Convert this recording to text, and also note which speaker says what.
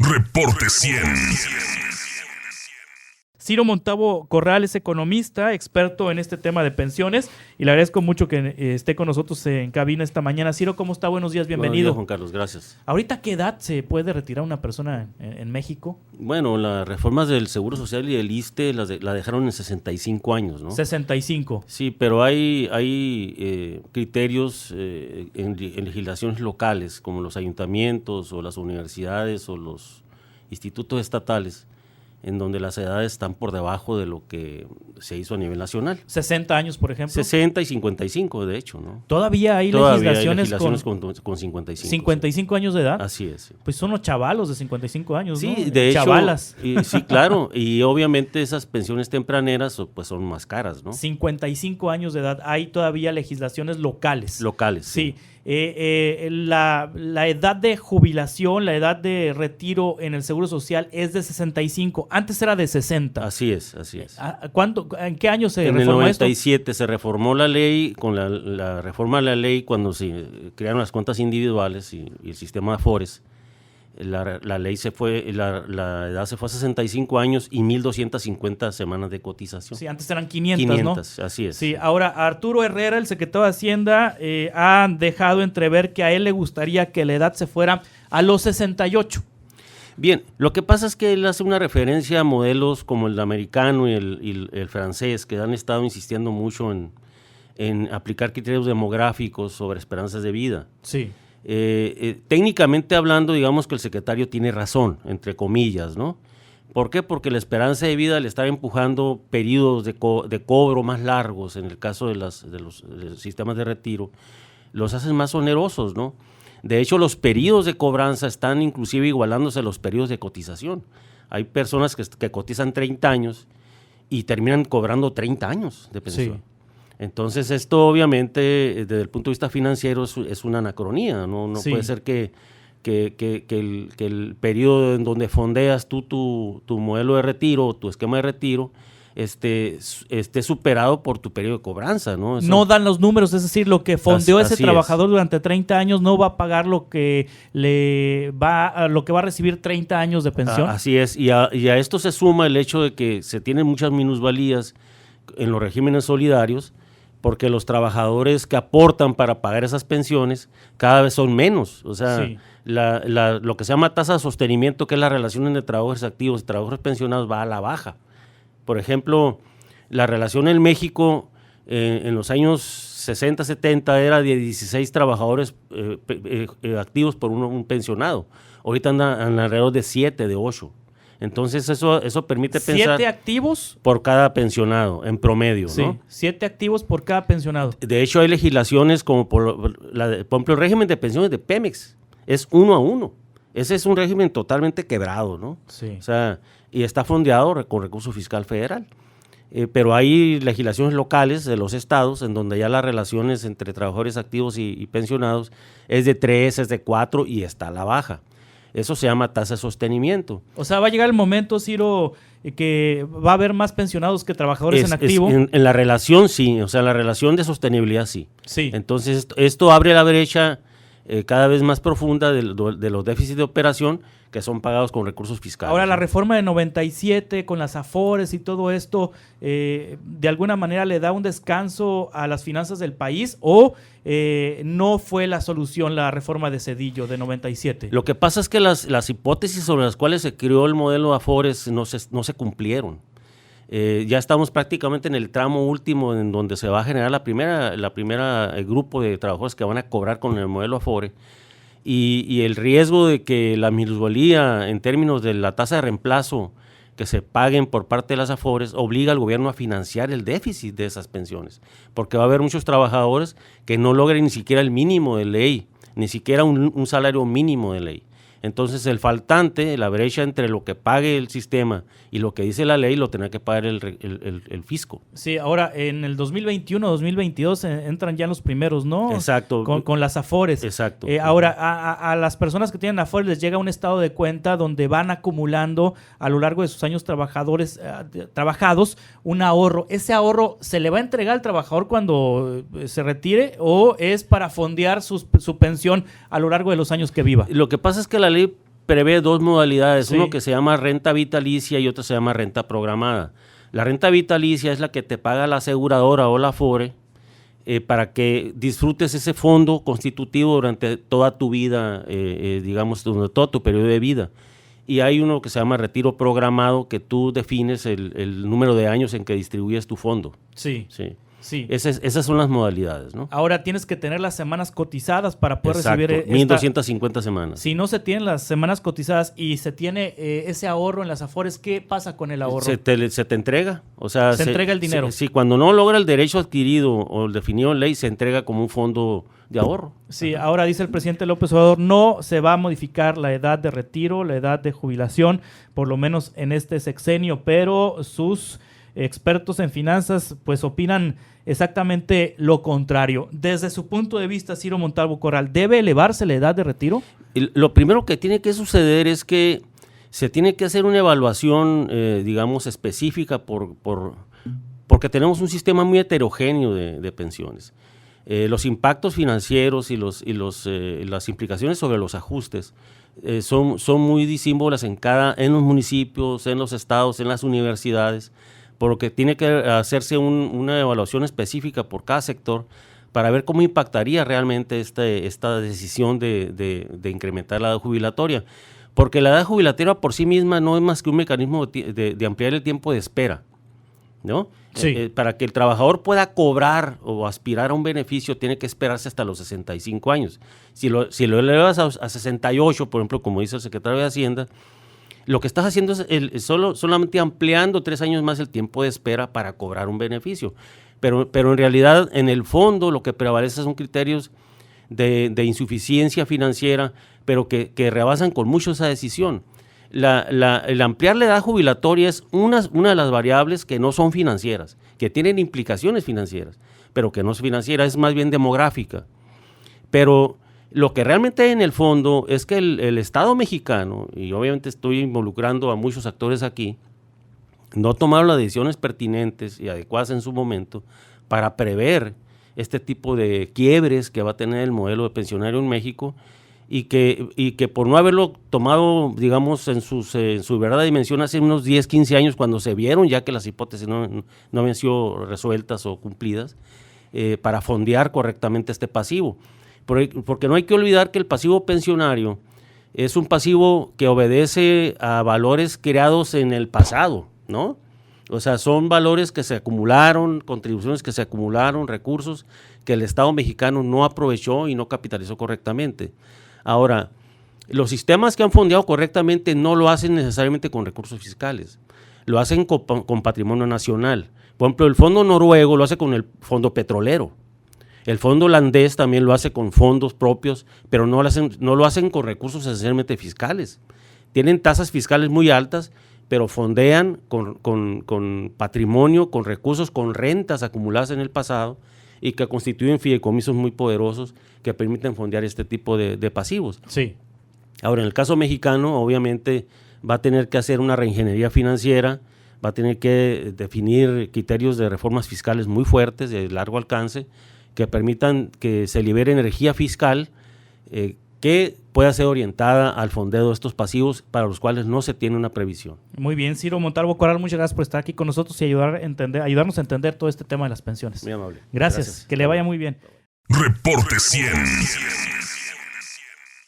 Speaker 1: Reporte 100.
Speaker 2: Ciro Montalvo Corral es economista, experto en este tema de pensiones, y le agradezco mucho que esté con nosotros en cabina esta mañana. Ciro, ¿cómo está? Buenos días, bienvenido.
Speaker 3: Buenos días, Juan Carlos, gracias.
Speaker 2: ¿Ahorita qué edad se puede retirar una persona en México?
Speaker 3: Bueno, las reformas del Seguro Social y del ISSSTE la dejaron en 65 años, ¿no?
Speaker 2: 65.
Speaker 3: Sí, pero hay criterios en legislaciones locales, como los ayuntamientos o las universidades o los institutos estatales, en donde las edades están por debajo de lo que se hizo a nivel nacional.
Speaker 2: 60 años, por ejemplo.
Speaker 3: 60 y 55, de hecho, ¿no?
Speaker 2: Todavía hay legislaciones
Speaker 3: con 55.
Speaker 2: 55 años de edad.
Speaker 3: Así es. Sí.
Speaker 2: Pues son los chavalos de 55 años,
Speaker 3: sí,
Speaker 2: ¿no?
Speaker 3: De hecho,
Speaker 2: chavalas.
Speaker 3: Sí, claro. Y obviamente esas pensiones tempraneras pues son más caras, ¿no?
Speaker 2: 55 años de edad. Hay todavía legislaciones locales.
Speaker 3: Locales.
Speaker 2: Sí. La edad de jubilación, la edad de retiro en el Seguro Social es de 65. Antes era de 60.
Speaker 3: Así es.
Speaker 2: ¿En qué año se
Speaker 3: reformó
Speaker 2: reformó
Speaker 3: esto? En el 97
Speaker 2: esto?
Speaker 3: se reformó la ley, con la reforma de la ley cuando se crearon las cuentas individuales y el sistema de Afores. La ley se fue, la edad se fue a 65 años y 1,250 semanas de cotización.
Speaker 2: Sí, antes eran 500, ¿no?
Speaker 3: Así es.
Speaker 2: Sí, ahora Arturo Herrera, el secretario de Hacienda, ha dejado entrever que a él le gustaría que la edad se fuera a los 68.
Speaker 3: Bien, lo que pasa es que él hace una referencia a modelos como el americano y el francés, que han estado insistiendo mucho en aplicar criterios demográficos sobre esperanzas de vida.
Speaker 2: Sí.
Speaker 3: Técnicamente hablando, digamos que el secretario tiene razón, entre comillas, ¿no? ¿Por qué? Porque la esperanza de vida le está empujando periodos de cobro más largos, en el caso de los sistemas de retiro, los hacen más onerosos, ¿no? De hecho, los periodos de cobranza están inclusive igualándose a los periodos de cotización. Hay personas que cotizan 30 años y terminan cobrando 30 años de pensión.
Speaker 2: Sí.
Speaker 3: Entonces, esto obviamente, desde el punto de vista financiero, es una anacronía. No
Speaker 2: Sí.
Speaker 3: puede ser que el periodo en donde fondeas tú tu modelo de retiro, tu esquema de retiro, esté superado por tu periodo de cobranza, ¿no? Eso,
Speaker 2: no dan los números, es decir, lo que fondeó ese trabajador durante 30 años no va a pagar lo que va a recibir 30 años de pensión.
Speaker 3: Así es, y a esto se suma el hecho de que se tienen muchas minusvalías en los regímenes solidarios, porque los trabajadores que aportan para pagar esas pensiones cada vez son menos. O sea,
Speaker 2: sí.
Speaker 3: Lo que se llama tasa de sostenimiento, que es la relación entre trabajadores activos y trabajadores pensionados, va a la baja. Por ejemplo, la relación en México en los años 60, 70 era de 16 trabajadores activos por un pensionado. Ahorita andan alrededor de 7, de 8. Entonces eso permite pensar...
Speaker 2: 7 activos
Speaker 3: por cada pensionado, en promedio,
Speaker 2: sí,
Speaker 3: ¿no?
Speaker 2: 7 activos por cada pensionado.
Speaker 3: De hecho, hay legislaciones como, por ejemplo, el régimen de pensiones de Pemex, es 1 a 1. Ese es un régimen totalmente quebrado, ¿no?
Speaker 2: Sí.
Speaker 3: O sea, y está fondeado con recurso fiscal federal. Pero hay legislaciones locales de los estados en donde ya las relaciones entre trabajadores activos y pensionados es de 3, es de 4 y está a la baja. Eso se llama tasa de sostenimiento.
Speaker 2: O sea, va a llegar el momento, Ciro, que va a haber más pensionados que trabajadores en activo.
Speaker 3: En la relación sí, o sea, la relación de sostenibilidad sí.
Speaker 2: Sí.
Speaker 3: Entonces, esto abre la brecha cada vez más profunda de los déficits de operación que son pagados con recursos fiscales.
Speaker 2: Ahora, la reforma de 97 con las Afores y todo esto, ¿de alguna manera le da un descanso a las finanzas del país o no fue la solución la reforma de Zedillo de 97?
Speaker 3: Lo que pasa es que las hipótesis sobre las cuales se creó el modelo de Afores no se cumplieron. Ya estamos prácticamente en el tramo último en donde se va a generar la primera grupo de trabajadores que van a cobrar con el modelo Afore. Y el riesgo de que la minusvalía en términos de la tasa de reemplazo que se paguen por parte de las Afores obliga al gobierno a financiar el déficit de esas pensiones, porque va a haber muchos trabajadores que no logren ni siquiera el mínimo de ley, ni siquiera un salario mínimo de ley. Entonces el faltante, la brecha entre lo que pague el sistema y lo que dice la ley, lo tendrá que pagar el fisco.
Speaker 2: Sí, ahora en el 2021, 2022 entran ya los primeros, ¿no?
Speaker 3: Exacto.
Speaker 2: Con las Afores.
Speaker 3: Exacto.
Speaker 2: Ahora, a las personas que tienen Afores les llega un estado de cuenta donde van acumulando a lo largo de sus años trabajados un ahorro. ¿Ese ahorro se le va a entregar al trabajador cuando se retire o es para fondear su pensión a lo largo de los años que viva?
Speaker 3: Lo que pasa es que la ley prevé dos modalidades,
Speaker 2: Sí.
Speaker 3: uno que se llama renta vitalicia y otro se llama renta programada. La renta vitalicia es la que te paga la aseguradora o la Afore para que disfrutes ese fondo constitutivo durante toda tu vida, digamos, durante todo tu periodo de vida. Y hay uno que se llama retiro programado, que tú defines el número de años en que distribuyes tu fondo.
Speaker 2: Sí,
Speaker 3: Sí.
Speaker 2: sí.
Speaker 3: Esas son las modalidades, ¿no?
Speaker 2: Ahora tienes que tener las semanas cotizadas para poder
Speaker 3: Exacto,
Speaker 2: recibir
Speaker 3: 1,250 semanas.
Speaker 2: Si no se tienen las semanas cotizadas y se tiene ese ahorro en las Afores, ¿qué pasa con el ahorro?
Speaker 3: Se te entrega, o sea,
Speaker 2: Se entrega el dinero.
Speaker 3: Sí, cuando no logra el derecho adquirido o el definido en ley, se entrega como un fondo de ahorro.
Speaker 2: Sí, ahora dice el presidente López Obrador, no se va a modificar la edad de retiro, la edad de jubilación, por lo menos en este sexenio, pero sus expertos en finanzas pues opinan exactamente lo contrario. Desde su punto de vista, Ciro Montalvo Corral, ¿debe elevarse la edad de retiro?
Speaker 3: Lo primero que tiene que suceder es que se tiene que hacer una evaluación, digamos, específica porque tenemos un sistema muy heterogéneo de pensiones. Los impactos financieros y las implicaciones sobre los ajustes son muy disímbolas en los municipios, en los estados, en las universidades, por lo que tiene que hacerse una evaluación específica por cada sector para ver cómo impactaría realmente esta decisión de incrementar la edad jubilatoria. Porque la edad jubilatoria por sí misma no es más que un mecanismo de ampliar el tiempo de espera, ¿no?
Speaker 2: Sí.
Speaker 3: Para que el trabajador pueda cobrar o aspirar a un beneficio, tiene que esperarse hasta los 65 años. Si lo elevas a 68, por ejemplo, como dice el secretario de Hacienda, lo que estás haciendo es solamente ampliando 3 años más el tiempo de espera para cobrar un beneficio. Pero en realidad, en el fondo, lo que prevalece son criterios de insuficiencia financiera, pero que rebasan con mucho esa decisión. El ampliar la edad jubilatoria es una de las variables que no son financieras, que tienen implicaciones financieras, pero que no es financiera, es más bien demográfica. Pero lo que realmente hay en el fondo es que el Estado mexicano, y obviamente estoy involucrando a muchos actores aquí, no tomaron las decisiones pertinentes y adecuadas en su momento para prever este tipo de quiebres que va a tener el modelo de pensionario en México y que por no haberlo tomado, digamos, en su verdadera dimensión hace unos 10, 15 años, cuando se vieron ya que las hipótesis no habían sido resueltas o cumplidas, para fondear correctamente este pasivo. Porque no hay que olvidar que el pasivo pensionario es un pasivo que obedece a valores creados en el pasado, ¿no? O sea, son valores que se acumularon, contribuciones que se acumularon, recursos que el Estado mexicano no aprovechó y no capitalizó correctamente. Ahora, los sistemas que han fondeado correctamente no lo hacen necesariamente con recursos fiscales, lo hacen con patrimonio nacional. Por ejemplo, el fondo noruego lo hace con el fondo petrolero. El fondo holandés también lo hace con fondos propios, pero no lo hacen con recursos esencialmente fiscales. Tienen tasas fiscales muy altas, pero fondean con patrimonio, con recursos, con rentas acumuladas en el pasado y que constituyen fideicomisos muy poderosos que permiten fondear este tipo de pasivos.
Speaker 2: Sí.
Speaker 3: Ahora, en el caso mexicano, obviamente va a tener que hacer una reingeniería financiera, va a tener que definir criterios de reformas fiscales muy fuertes, de largo alcance, que permitan que se libere energía fiscal que pueda ser orientada al fondeo de estos pasivos para los cuales no se tiene una previsión.
Speaker 2: Muy bien, Ciro Montalvo Corral, muchas gracias por estar aquí con nosotros y ayudarnos a entender todo este tema de las pensiones.
Speaker 3: Muy amable.
Speaker 2: Gracias. Que le vaya muy bien.
Speaker 1: Reporte 100.